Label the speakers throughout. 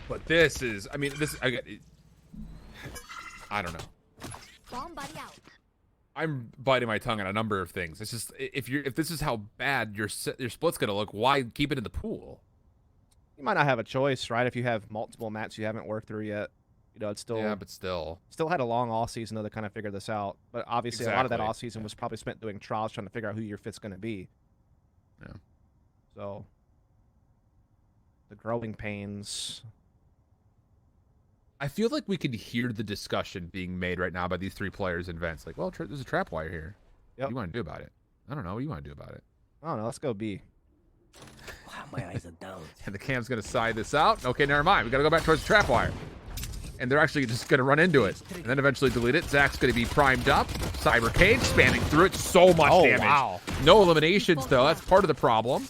Speaker 1: But this is, I mean, I don't know. I'm biting my tongue on a number of things. It's just, if this is how bad your split's gonna look, why keep it in the pool?
Speaker 2: You might not have a choice, right? If you have multiple maps you haven't worked through yet, you know, it's still
Speaker 1: but still
Speaker 2: had a long off season though to kind of figure this out. But obviously, a lot of that off season was probably spent doing trials, trying to figure out who your fit's going to be.
Speaker 1: Yeah.
Speaker 2: So the growing pains.
Speaker 1: I feel like we could hear the discussion being made right now by these three players in vents. Like, well, there's a trap wire here.
Speaker 2: Yep.
Speaker 1: What do you want to do about it? I don't know. What do you want to do about it?
Speaker 2: I don't know. Let's go B.
Speaker 3: Wow, my eyes are down.
Speaker 1: And the cam's going to side this out. Okay, never mind. We got to go back towards the trap wire. And they're actually just going to run into it. And then eventually delete it. Zach's going to be primed up. Cyber Cage spamming through it. So much damage.
Speaker 2: Wow.
Speaker 1: No eliminations, though. That's part of the problem.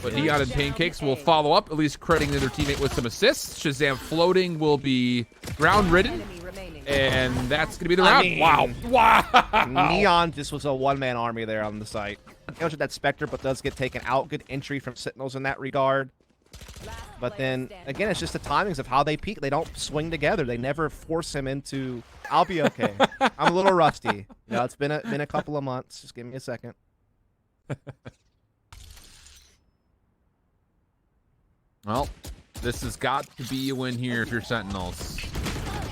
Speaker 1: But Neon and Pancakes will follow up, at least crediting their teammate with some assists. Shazam floating will be ground ridden. And that's going to be the round. Wow.
Speaker 2: Neon just was a one-man army there on the site. Damage with that Spectre, but does get taken out. Good entry from Sentinels in that regard. But then, again, it's just the timings of how they peak. They don't swing together. They never force him into, I'll be okay. I'm a little rusty. You know, it's been a couple of months. Just give me a second.
Speaker 1: Well, this has got to be a win here if you're Sentinels.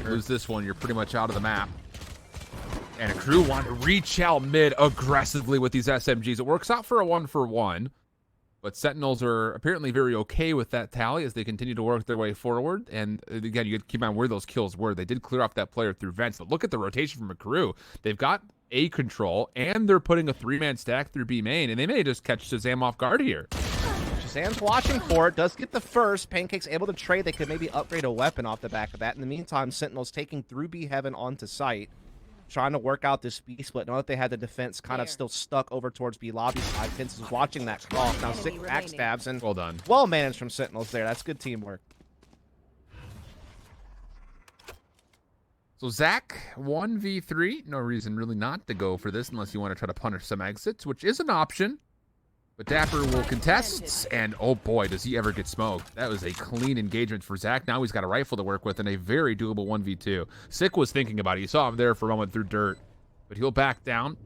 Speaker 1: Lose this one, you're pretty much out of the map. And a crew want to reach out mid aggressively with these SMGs. It works out for a 1-for-1. But Sentinels are apparently very okay with that tally as they continue to work their way forward. And again, you keep in mind where those kills were. They did clear off that player through vents. But look at the rotation from a crew. They've got A control, and they're putting a 3-man stack through B main. And they may just catch Shazam off guard here.
Speaker 2: Shazam's watching for it. Does get the first. Pancake's able to trade. They could maybe upgrade a weapon off the back of that. In the meantime, Sentinels taking through B heaven onto site. Trying to work out this B split. Know that they had the defense kind of still stuck over towards B lobby side. Vince is watching that cross. Now 6 axe stabs and
Speaker 1: well done.
Speaker 2: Well managed from Sentinels there. That's good teamwork.
Speaker 1: So Zach, 1v3. No reason really not to go for this unless you want to try to punish some exits, which is an option. But Dapper will contest, and oh boy, does he ever get smoked. That was a clean engagement for Zach. Now he's got a rifle to work with and a very doable 1v2. Sick was thinking about it. You saw him there for a moment through dirt, but he'll back down.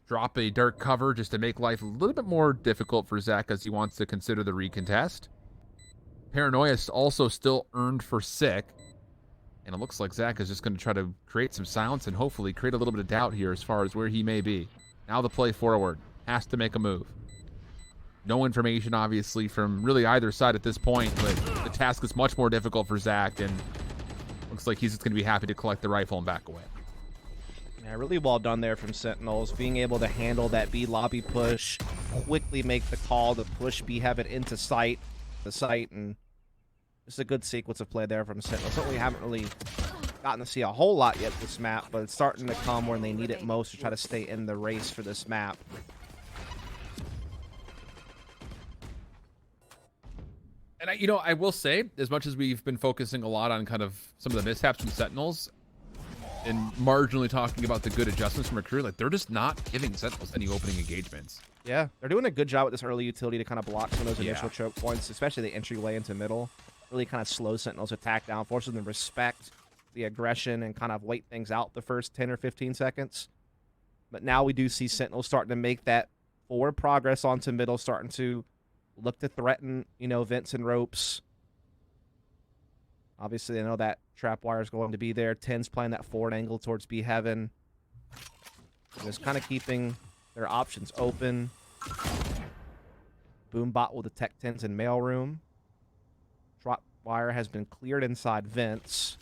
Speaker 1: Drop a dark cover just to make life a little bit more difficult for Zach as he wants to consider the recontest. Paranoia is also still earned for Sick. And it looks like Zach is just going to try to create some silence and hopefully create a little bit of doubt here as far as where he may be. Now the play forward. Has to make a move. No information, obviously, from really either side at this point, but the task is much more difficult for Zach, and looks like he's just going to be happy to collect the rifle and back away.
Speaker 2: Yeah, really well done there from Sentinels, being able to handle that B lobby push, quickly make the call to push B heaven into the site, and just a good sequence of play there from Sentinels. Something we haven't really gotten to see a whole lot yet this map, but it's starting to come when they need it most to try to stay in the race for this map.
Speaker 1: And I will say, as much as we've been focusing a lot on kind of some of the mishaps from Sentinels and marginally talking about the good adjustments from a crew, like they're just not giving Sentinels any opening engagements.
Speaker 2: Yeah, they're doing a good job with this early utility to kind of block some of those initial choke points, especially the entryway into middle. Really kind of slows Sentinels' attack down, forces them to respect the aggression and kind of wait things out the first 10 or 15 seconds. But now we do see Sentinels starting to make that forward progress onto middle, starting to look to threaten, vents and ropes. Obviously, they know that trap wire is going to be there. 10's playing that forward angle towards B heaven. Just kind of keeping their options open. Boombot will detect 10's in mailroom. Trap wire has been cleared inside vents.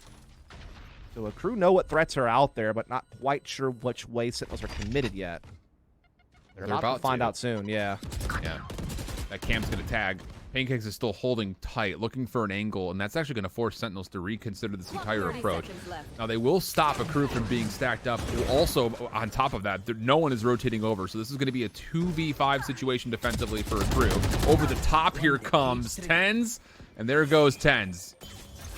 Speaker 2: So a crew know what threats are out there, but not quite sure which way Sentinels are committed yet. They're about to find out soon, yeah.
Speaker 1: Yeah. That cam's going to tag. Pancakes is still holding tight, looking for an angle, and that's actually going to force Sentinels to reconsider this entire approach. Now, they will stop a crew from being stacked up. Also, on top of that, no one is rotating over, so this is going to be a 2v5 situation defensively for a crew. Over the top, here comes 10's, and there goes 10's.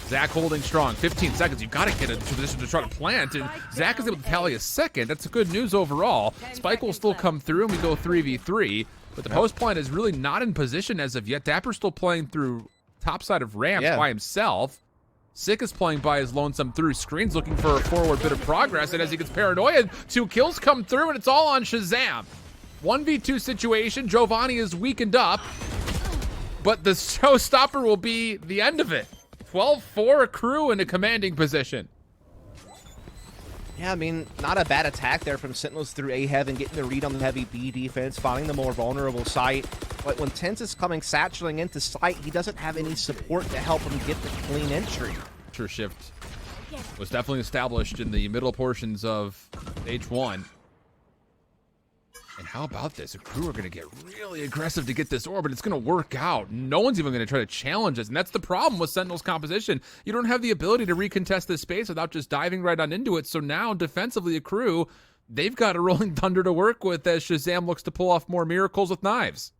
Speaker 1: Zach holding strong. 15 seconds. You've got to get into position to try to plant. And Zach is able to tally a second. That's good news overall. Spike will still come through, and we go 3v3. But the post plant is really not in position as of yet. Dapper's still playing through top side of ramps by himself. Sick is playing by his lonesome through screens, looking for a forward bit of progress. And as he gets paranoid, 2 kills come through, and it's all on Shazam. 1v2 situation. Giovanni is weakened up, but the showstopper will be the end of it. 12-4, a crew in a commanding position.
Speaker 2: Yeah, I mean, not a bad attack there from Sentinels through A Heaven, getting the read on the heavy B defense, finding the more vulnerable site. But when Tense is coming satchelating into sight, he doesn't have any support to help him get the clean entry.
Speaker 1: Shift was definitely established in the middle portions of H1. And how about this? A crew are going to get really aggressive to get this orb, but it's going to work out. No one's even going to try to challenge us, and that's the problem with Sentinel's composition. You don't have the ability to recontest this space without just diving right on into it. So now, defensively, a crew, they've got a Rolling Thunder to work with as Shazam looks to pull off more miracles with knives.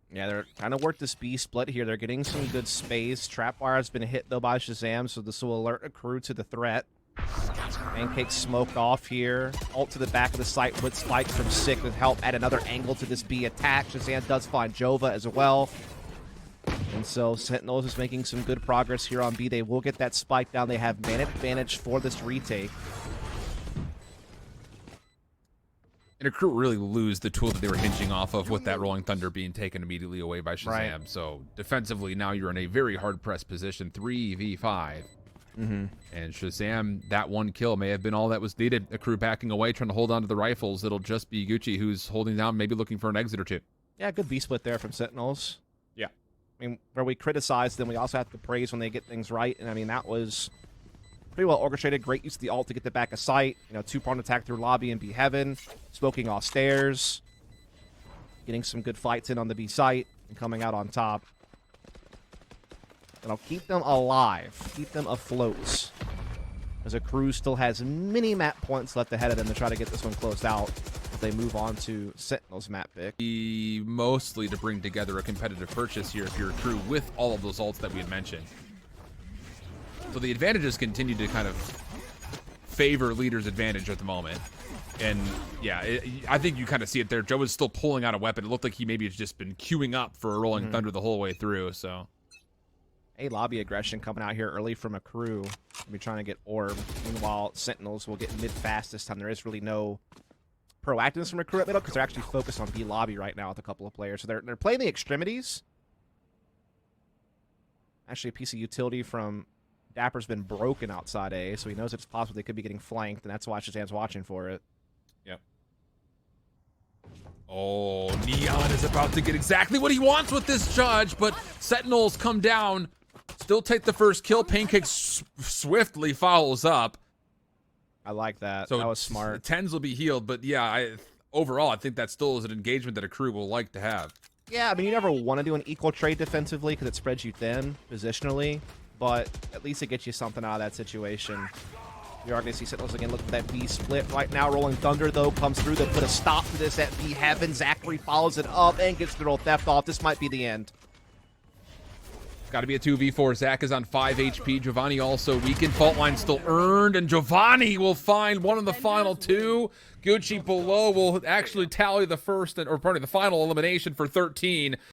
Speaker 2: Yeah, they're trying to work this B split here. They're getting some good space. Trapwire has been hit, though, by Shazam, so this will alert a crew to the threat. Pancake smoked off here. Ult to the back of the site with spikes from Sick to help add another angle to this B attack. Shazam does find Jova as well. And so Sentinels is making some good progress here on B. They will get that spike down. They have man advantage for this retake.
Speaker 1: And a crew really lose the tool that they were hinging off of with that Rolling Thunder being taken immediately away by Shazam.
Speaker 2: Right.
Speaker 1: So defensively, now you're in a very hard-pressed position, 3v5. And Shazam, that one kill may have been all that was needed. A crew backing away, trying to hold on to the rifles. It'll just be Gucci who's holding down, maybe looking for an exit or two.
Speaker 2: Yeah, good B-split there from Sentinels.
Speaker 1: Yeah.
Speaker 2: I mean, where we criticize them, we also have to praise when they get things right. And, I mean, that was pretty well orchestrated. Great use of the ult to get the back of sight. You know, 2-pronged attack through lobby and B heaven. Smoking off stairs. Getting some good fights in on the B site and coming out on top. And I'll keep them alive. Keep them afloat. As a crew still has many map points left ahead of them to try to get this one closed out as they move on to Sentinel's map pick.
Speaker 1: Mostly to bring together a competitive purchase here if you're a crew with all of those ults that we had mentioned. So the advantages continue to kind of favor leader's advantage at the moment. And yeah, I think you kind of see it there. Joe is still pulling out a weapon. It looked like he maybe has just been queuing up for a Rolling Thunder the whole way through, so...
Speaker 2: A lobby aggression coming out here early from a crew. We'll be trying to get orb. Meanwhile, Sentinels will get mid fast this time. There is really no proactiveness from a crew at middle because they're actually focused on B lobby right now with a couple of players. So they're playing the extremities. Actually, a piece of utility from Dapper's been broken outside A, so he knows it's possible they could be getting flanked, and that's why Shazam's watching for it.
Speaker 1: Yep. Oh, Neon is about to get exactly what he wants with this judge, but Sentinels come down. Still take the first kill. Pancake swiftly follows up.
Speaker 2: I like that.
Speaker 1: So
Speaker 2: that was smart.
Speaker 1: 10s will be healed, but yeah, overall, I think that still is an engagement that a crew will like to have.
Speaker 2: Yeah, I mean, you never want to do an equal trade defensively because it spreads you thin positionally, but at least it gets you something out of that situation. You are going to see Sentinels again look for that B split right now. Rolling Thunder, though, comes through. They'll put a stop to this at B Heaven. Zachary follows it up and gets the roll theft off. This might be the end.
Speaker 1: Got to be a 2v4. Zach is on 5 HP. Giovanni also weakened. Fault line still earned, and Giovanni will find one of the final two. Gucci below will actually tally the first, or pardon me, the final elimination for 13.